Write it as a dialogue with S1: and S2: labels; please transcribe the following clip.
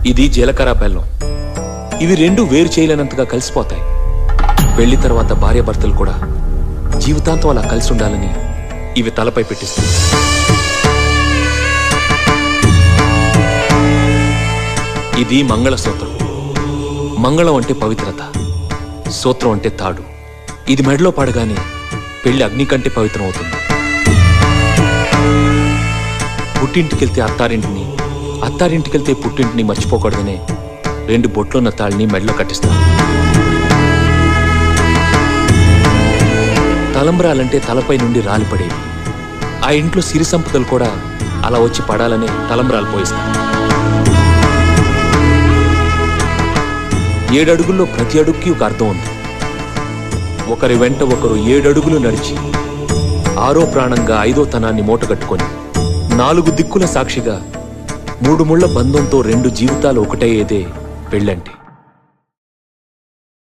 S1: ఇది జీలకర్ర బెల్లం. ఇవి రెండు వేరు చేయలేనంతగా కలిసిపోతాయి. పెళ్లి తర్వాత భార్యాభర్తలు కూడా జీవితాంతం అలా కలిసి ఉండాలని ఇవి తలపై పెట్టిస్తుంది. ఇది మంగళసూత్రం. మంగళం అంటే పవిత్రత, సూత్రం అంటే తాడు. ఇది మెడలో పడగానే పెళ్లి అగ్ని కంటే పవిత్రం అవుతుంది. పుట్టింటికెళ్తే అత్తారింటిని, అత్తారింటికెళ్తే పుట్టింటిని మర్చిపోకూడదనే 2 బొట్లున్న తాళ్ళని మెడలో కట్టిస్తారు. తలంబ్రాలంటే తలపై నుండి రాలిపడేవి. ఆ ఇంట్లో సిరి సంపదలు కూడా అలా వచ్చి పడాలనే తలంబ్రాలు పోయిస్తారు. 7 అడుగుల్లో ప్రతి అడుగుకి ఒక అర్థం ఉంది. ఒకరి వెంట ఒకరు 7 అడుగులు నడిచి 6వ ప్రాణంగా 5వ తనాన్ని మూటగట్టుకొని 4 దిక్కుల సాక్షిగా 3 ముళ్ల బంధంతో 2 జీవితాలు ఒకటయ్యేదే పెళ్ళంటే.